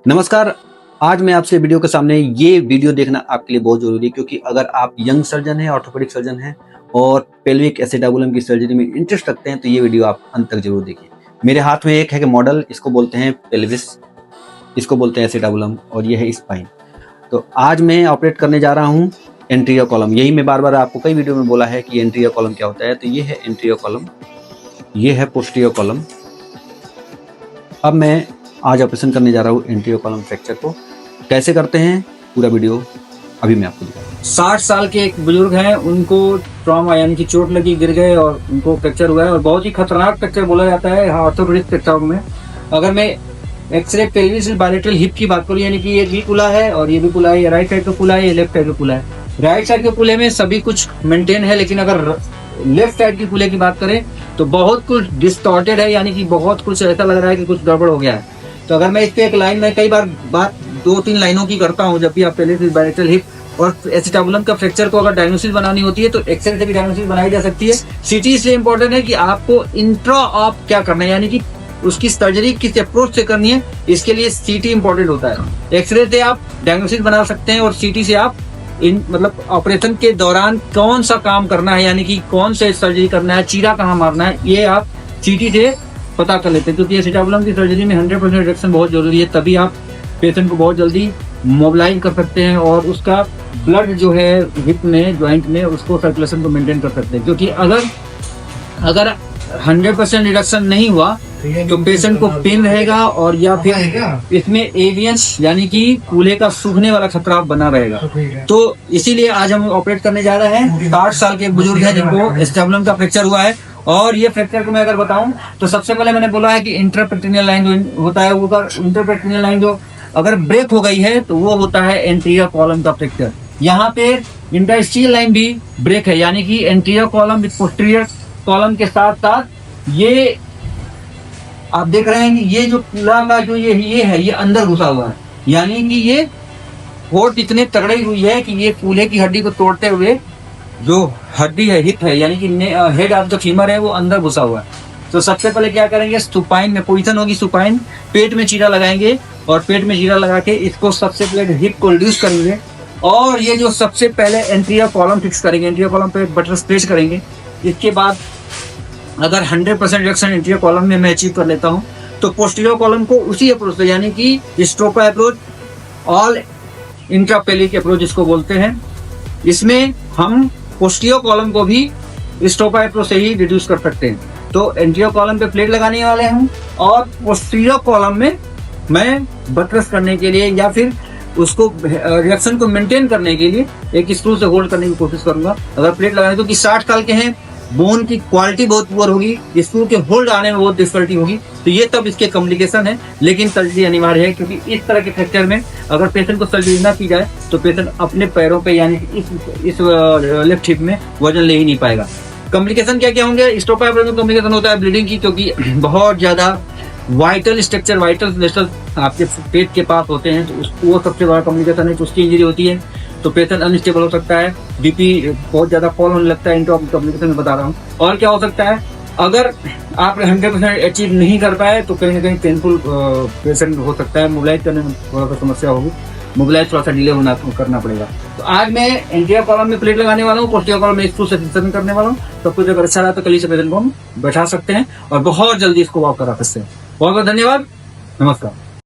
नमस्कार। आज मैं आपसे वीडियो के सामने ये वीडियो देखना आपके लिए बहुत जरूरी है, क्योंकि अगर आप यंग सर्जन हैं, ऑर्थोपेडिक सर्जन हैं और पेल्विक एसिटाबुलम की सर्जरी में इंटरेस्ट रखते हैं तो ये वीडियो आप अंत तक जरूर देखिए। मेरे हाथ में एक है मॉडल, इसको बोलते हैं पेल्विस, इसको बोलते हैं एसिटाबुलम और ये है स्पाइन। तो आज मैं ऑपरेट करने जा रहा हूँ एंटीरियर कॉलम। यही मैं बार बार आपको कई वीडियो में बोला है कि एंटीरियर कॉलम क्या होता है। तो ये है एंटीरियर कॉलम, ये है पोस्टीरियर कॉलम। अब मैं आज ऑपरेशन करने जा रहा हूँ एंटीरियर कॉलम फ्रैक्चर को। कैसे करते हैं पूरा वीडियो अभी मैं आपको दिखाऊंगा। 60 साल के एक बुजुर्ग हैं, उनको ट्रॉमा यानी कि चोट लगी, गिर गए और उनको फ्रैक्चर हुआ है और बहुत ही खतरनाक फ्रैक्चर बोला जाता है ऑर्थोपेडिक फ्रैक्चर में। अगर मैं एक्सरे पेल्विस बायलैटरल हिप की बात करूँ, यानी कि ये भी पुला है और ये भी पुला है, ये राइट साइड का पुला है, ये लेफ्ट साइड का पुला है। राइट साइड के पुले में सभी कुछ मेंटेन है, लेकिन अगर लेफ्ट साइड के पुले की बात करें तो बहुत कुछ डिस्टॉर्टेड है, यानी कि बहुत कुछ ऐसा लग रहा है कि कुछ गड़बड़ हो गया है। तो अगर मैं इस पे एक लाइन में कई बार बात 2-3 लाइनों की करता हूँ जब भी आप पेल्विस बायलैटरल हिप और एसिटाबुलम का फ्रैक्चर को अगर डायग्नोसिस बनानी होती है तो एक्सरे से भी डायग्नोसिस बनाई जा सकती है। सीटी इसलिए इंपॉर्टेंट है कि आपको इंट्रा ऑप क्या करना है, यानी कि उसकी सर्जरी किस अप्रोच से करनी है, इसके लिए सीटी इंपॉर्टेंट होता है। एक्सरे से आप डायग्नोसिस बना सकते हैं और सीटी से आप मतलब ऑपरेशन के दौरान कौन सा काम करना है, यानी कि कौन से सर्जरी करना है, चीरा कहाँ मारना है, ये आप सीटी से पता कर लेते हैं। क्योंकि एसिटाबुलम की सर्जरी में 100% रिडक्शन बहुत जरूरी है, तभी आप पेशेंट को बहुत जल्दी मोबिलाइज कर सकते हैं और उसका ब्लड जो है हिप में, जॉइंट में, उसको सर्कुलेशन को मेंटेन कर सकते हैं। क्योंकि अगर 100% रिडक्शन नहीं हुआ तो पेशेंट को पेन रहेगा और या फिर इसमें एवियंस यानी कि कूल्हे का सूखने वाला खतरा बना रहेगा। तो इसीलिए आज हम ऑपरेट करने जा रहे हैं। 60 साल के बुजुर्ग हैं जिनको एसिटाबुलम का फ्रैक्चर हुआ है। और ये फ्रैक्चर को मैं अगर बताऊं तो सबसे पहले मैंने बोला है कि इंटरपेट्रिनियल लाइन जो होता है, वो इंटरपेट्रिनियल लाइन जो अगर ब्रेक हो गई है तो वो होता है एंटीरियर कॉलम का फ्रैक्चर। यहाँ पे इंटरस्टिशियल लाइन भी ब्रेक है, यानी कि anterior column with posterior column के साथ साथ ये आप देख रहे हैं कि ये जो पुला का जो ये है, ये अंदर घुसा हुआ है, यानी कि ये होट इतने तगड़ी हुई है कि ये कूल्हे की हड्डी को तोड़ते हुए जो हड्डी है, हिप है, यानी कि हेड ऑफ द फीमर है, वो अंदर घुसा हुआ है। तो सबसे पहले क्या करेंगे, सुपाइन में पोजीशन होगी, सुपाइन पेट में चीरा लगाएंगे और पेट में चीरा लगा के इसको सबसे पहले हिप को रिड्यूस करेंगे और ये जो सबसे पहले एंटीरियर कॉलम फिक्स करेंगे, एंटीरियर कॉलम पे बटर स्प्रेस करेंगे। इसके बाद अगर 100% रिडक्शन एंटीरियर कॉलम में मैं अचीव कर लेता हूँ तो पोस्टीरियर कॉलम को उसी अप्रोच से, यानी कि स्ट्रोपा अप्रोच, ऑल इंट्रापेलिक अप्रोच जिसको बोलते हैं, इसमें हम पोस्टीरियर कॉलम को भी स्ट्रोपा अप्रोच से ही रिड्यूस कर सकते हैं। तो एंटीरियर कॉलम पे प्लेट लगाने वाले हैं और पोस्टीरियर कॉलम में मैं बटरस करने के लिए या फिर उसको रिएक्शन को मेंटेन करने के लिए एक स्क्रू से होल्ड करने की कोशिश करूंगा। अगर प्लेट लगाने, क्योंकि 60 साल के हैं, बोन की क्वालिटी बहुत पुअर होगी, स्क्रू के होल्ड आने में बहुत डिफिकल्टी होगी, तो ये तब इसके कॉम्प्लिकेशन है। लेकिन सर्जरी अनिवार्य है, क्योंकि इस तरह के फ्रैक्चर में अगर पेशेंट को सर्जरी ना की जाए तो पेशेंट अपने पैरों पे, यानी कि इस लेफ्ट हिप में वजन ले ही नहीं पाएगा। कॉम्प्लिकेशन क्या क्या होंगे? स्ट्रोपा अप्रोच में कॉम्प्लिकेशन होता है ब्लीडिंग की, क्योंकि बहुत ज्यादा वाइटल स्ट्रक्चर, वाइटल वेसल आपके पेट के पास होते हैं, तो वो सबसे बड़ा कॉम्प्लिकेशन है। तो उसकी इंजरी होती है तो पेशेंट अनस्टेबल हो सकता है, बीपी बहुत ज्यादा फॉल होने लगता है। कॉम्प्लिकेशन में बता रहा हूँ। और क्या हो सकता है, अगर आप 100% अचीव नहीं कर पाए तो कहीं ना कहीं पेनफुल पेशेंट हो सकता है, मोबिलाइज करने में थोड़ा सा समस्या होगी, मोबिलाइज थोड़ा सा डिले करना पड़ेगा। तो आज मैं एंटीरियर कॉलम में प्लेट लगाने वाला हूँ, पोस्टीरियर कॉलम में स्क्रू से फिक्सेशन करने वाला हूँ। सब कुछ अगर अच्छा रहा तो कल से पेशेंट को हम बैठा सकते हैं और बहुत जल्दी इसको वॉक करा सकते हैं। बहुत बहुत धन्यवाद, नमस्कार।